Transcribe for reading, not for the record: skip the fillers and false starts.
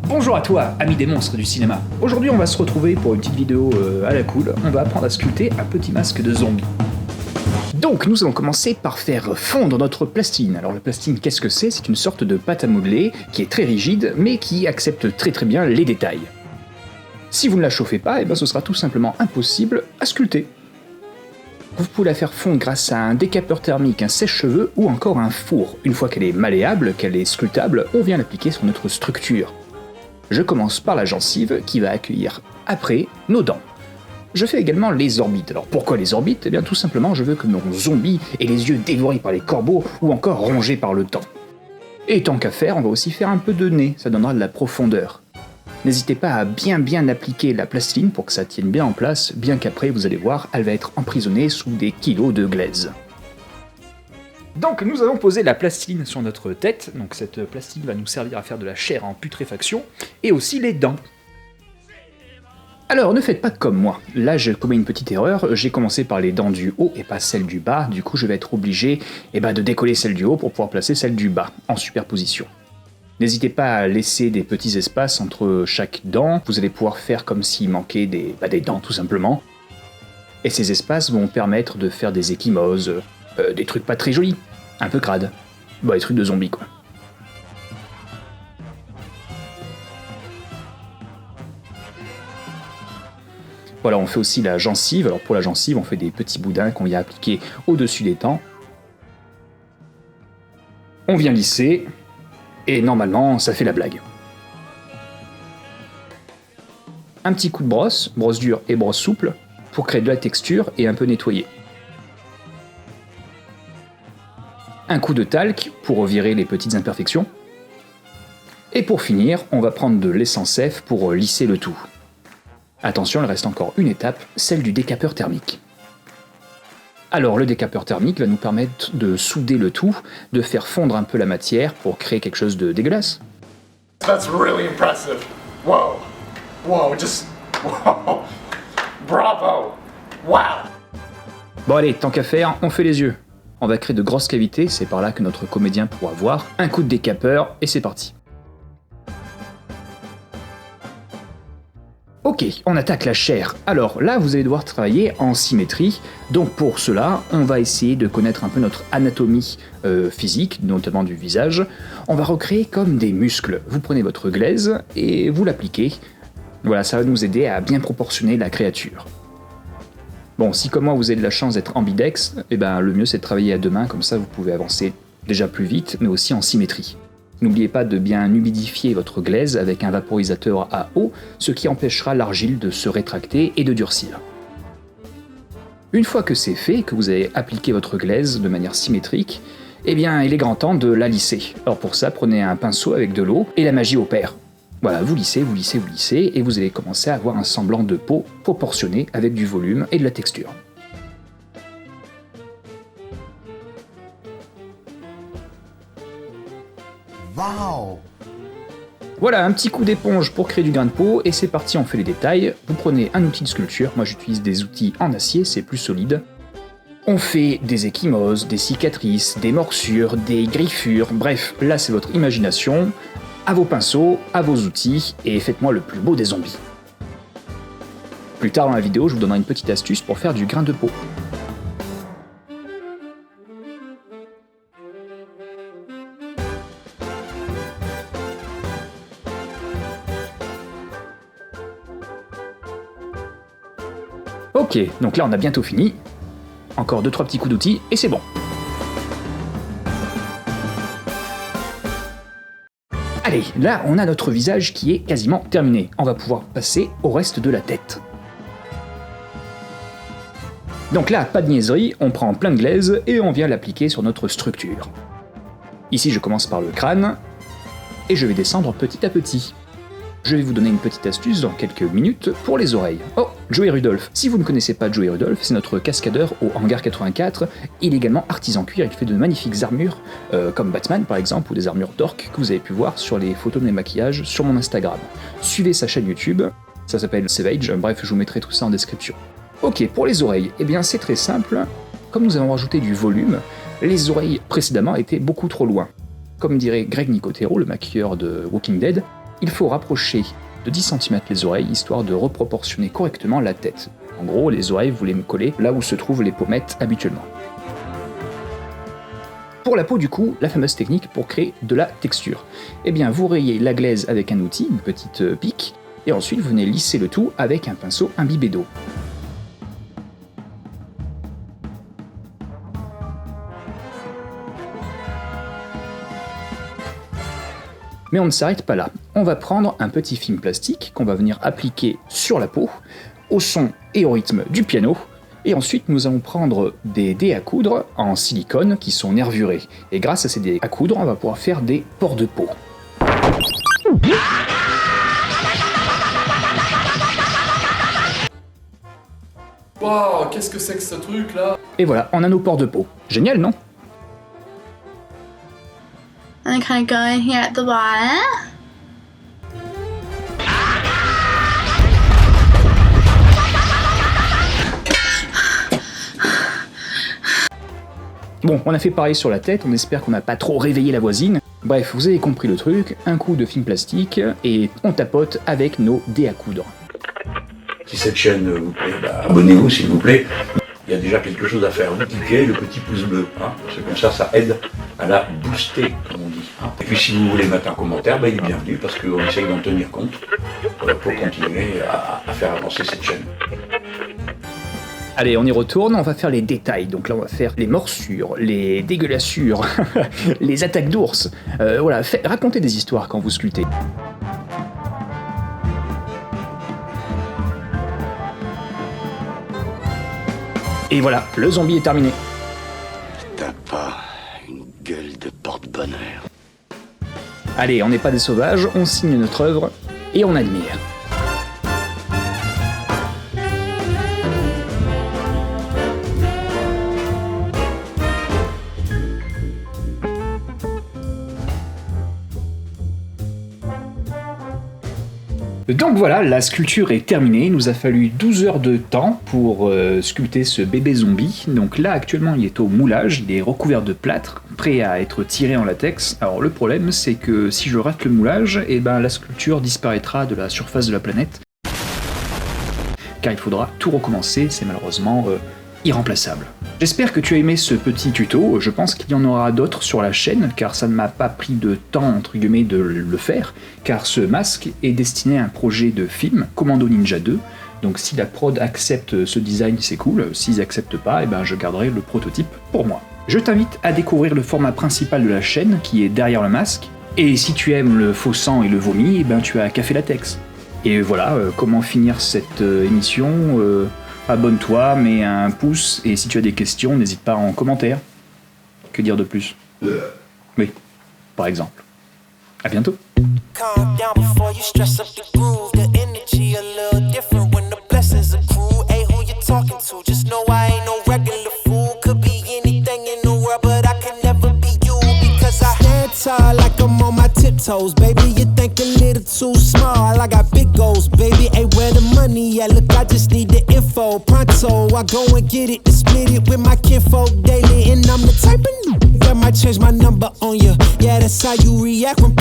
Bonjour à toi, ami des monstres du cinéma. Aujourd'hui on va se retrouver pour une petite vidéo à la cool. On va apprendre à sculpter un petit masque de zombie. Donc nous allons commencer par faire fondre notre plasticine. Alors la plasticine, qu'est-ce que c'est? C'est une sorte de pâte à modeler qui est très rigide mais qui accepte très très bien les détails. Si vous ne la chauffez pas, ce sera tout simplement impossible à sculpter. Vous pouvez la faire fondre grâce à un décapeur thermique, un sèche-cheveux ou encore un four. Une fois qu'elle est malléable, qu'elle est sculptable, on vient l'appliquer sur notre structure. Je commence par la gencive qui va accueillir après nos dents. Je fais également les orbites. Alors pourquoi les orbites? Tout simplement je veux que mon zombie ait les yeux dévorés par les corbeaux ou encore rongés par le temps. Et tant qu'à faire, on va aussi faire un peu de nez, ça donnera de la profondeur. N'hésitez pas à bien appliquer la plasticine pour que ça tienne bien en place, bien qu'après vous allez voir, elle va être emprisonnée sous des kilos de glaise. Donc nous allons poser la plasticine sur notre tête, donc cette plasticine va nous servir à faire de la chair en putréfaction, et aussi les dents. Alors ne faites pas comme moi, là je commets une petite erreur, j'ai commencé par les dents du haut et pas celles du bas, du coup je vais être obligé de décoller celle du haut pour pouvoir placer celle du bas, en superposition. N'hésitez pas à laisser des petits espaces entre chaque dent, vous allez pouvoir faire comme s'il manquait des dents tout simplement. Et ces espaces vont permettre de faire des ecchymoses, des trucs pas très jolis, un peu crades. Des trucs de zombies quoi. Voilà, on fait aussi la gencive. Alors pour la gencive, on fait des petits boudins qu'on vient appliquer au-dessus des dents. On vient lisser, et normalement, ça fait la blague. Un petit coup de brosse dure et brosse souple, pour créer de la texture et un peu nettoyer. Un coup de talc pour virer les petites imperfections. Et pour finir, on va prendre de l'essence F pour lisser le tout. Attention, il reste encore une étape, celle du décapeur thermique. Alors le décapeur thermique va nous permettre de souder le tout, de faire fondre un peu la matière pour créer quelque chose de dégueulasse. That's really impressive. Whoa. Whoa, just whoa. Bravo. Wow. Bon allez, tant qu'à faire, on fait les yeux. On va créer de grosses cavités, c'est par là que notre comédien pourra voir. Un coup de décapeur et c'est parti. Ok, on attaque la chair. Alors là, vous allez devoir travailler en symétrie. Donc pour cela, on va essayer de connaître un peu notre anatomie physique, notamment du visage. On va recréer comme des muscles. Vous prenez votre glaise et vous l'appliquez. Voilà, ça va nous aider à bien proportionner la créature. Bon, si comme moi vous avez de la chance d'être ambidex, le mieux c'est de travailler à deux mains, comme ça vous pouvez avancer déjà plus vite, mais aussi en symétrie. N'oubliez pas de bien humidifier votre glaise avec un vaporisateur à eau, ce qui empêchera l'argile de se rétracter et de durcir. Une fois que c'est fait, que vous avez appliqué votre glaise de manière symétrique, il est grand temps de la lisser. Alors pour ça, prenez un pinceau avec de l'eau et la magie opère. Voilà, vous lissez, et vous allez commencer à avoir un semblant de peau proportionné avec du volume et de la texture. Wow. Voilà, un petit coup d'éponge pour créer du grain de peau, et c'est parti, on fait les détails. Vous prenez un outil de sculpture, moi j'utilise des outils en acier, c'est plus solide. On fait des ecchymoses, des cicatrices, des morsures, des griffures, bref, là c'est votre imagination. À vos pinceaux, à vos outils, et faites-moi le plus beau des zombies. Plus tard dans la vidéo, je vous donnerai une petite astuce pour faire du grain de peau. Ok, donc là on a bientôt fini. Encore 2-3 petits coups d'outils, et c'est bon. Allez, là on a notre visage qui est quasiment terminé. On va pouvoir passer au reste de la tête. Donc là, pas de niaiserie, on prend plein de glaise et on vient l'appliquer sur notre structure. Ici je commence par le crâne, et je vais descendre petit à petit. Je vais vous donner une petite astuce dans quelques minutes pour les oreilles. Oh, Joey Rudolph. Si vous ne connaissez pas Joey Rudolph, c'est notre cascadeur au Hangar 84. Il est également artisan cuir, il fait de magnifiques armures, comme Batman par exemple, ou des armures d'orques que vous avez pu voir sur les photos de mes maquillages sur mon Instagram. Suivez sa chaîne YouTube, ça s'appelle Savage, bref, je vous mettrai tout ça en description. Ok, pour les oreilles, c'est très simple. Comme nous avons rajouté du volume, les oreilles précédemment étaient beaucoup trop loin. Comme dirait Greg Nicotero, le maquilleur de Walking Dead, il faut rapprocher de 10 cm les oreilles, histoire de reproportionner correctement la tête. En gros, les oreilles, vous les collez là où se trouvent les pommettes habituellement. Pour la peau du cou, la fameuse technique pour créer de la texture. Eh bien, vous rayez la glaise avec un outil, une petite pique, et ensuite vous venez lisser le tout avec un pinceau imbibé d'eau. Mais on ne s'arrête pas là. On va prendre un petit film plastique qu'on va venir appliquer sur la peau, au son et au rythme du piano, et ensuite nous allons prendre des dés à coudre en silicone qui sont nervurés. Et grâce à ces dés à coudre, on va pouvoir faire des ports de peau. Waouh, qu'est-ce que c'est que ce truc là? Et voilà, on a nos ports de peau. Génial, non? And then kind of go in here at the bottom. Bon, on a fait pareil sur la tête, on espère qu'on n'a pas trop réveillé la voisine. Bref, vous avez compris le truc, un coup de film plastique, et on tapote avec nos dés à coudre. Si cette chaîne vous plaît, abonnez-vous s'il vous plaît. Il y a déjà quelque chose à faire. Vous cliquez le petit pouce bleu, parce que comme ça aide à la booster, comme on dit. Et puis si vous voulez mettre un commentaire, il est bienvenu, parce qu'on essaye d'en tenir compte pour continuer à faire avancer cette chaîne. Allez, on y retourne, on va faire les détails. Donc là, on va faire les morsures, les dégueulassures, les attaques d'ours. Voilà, racontez des histoires quand vous sculptez. Et voilà, le zombie est terminé. T'as pas une gueule de porte-bonheur. Allez, on n'est pas des sauvages, on signe notre œuvre et on admire. Donc voilà, la sculpture est terminée, il nous a fallu 12 heures de temps pour sculpter ce bébé zombie. Donc là actuellement il est au moulage, il est recouvert de plâtre, prêt à être tiré en latex. Alors le problème c'est que si je rate le moulage, eh ben, la sculpture disparaîtra de la surface de la planète. Car il faudra tout recommencer, c'est malheureusement irremplaçable. J'espère que tu as aimé ce petit tuto, je pense qu'il y en aura d'autres sur la chaîne, car ça ne m'a pas pris de temps entre guillemets de le faire, car ce masque est destiné à un projet de film, Commando Ninja 2, donc si la prod accepte ce design c'est cool, s'ils acceptent pas, eh ben je garderai le prototype pour moi. Je t'invite à découvrir le format principal de la chaîne, qui est derrière le masque, et si tu aimes le faux sang et le vomi, eh ben tu as Café Latex. Et voilà, comment finir cette émission, abonne-toi, mets un pouce, et si tu as des questions, n'hésite pas en commentaire. Que dire de plus? Oui, par exemple. À bientôt. Calm down before you stress up the groove. The energy a little different when the blessings accrue. Hey, who you talking to? Just know I ain't no regular fool. Could be anything in the world, but I can never be you because I stand tall like I'm on my tiptoes. Baby, you think a little too small. I got big goals, baby. Hey, where the money at? Look, I just need the info. Pronto, I go and get it and split it with my kinfolk daily. And I'm the type of that might change my number on you. Yeah, that's how you react when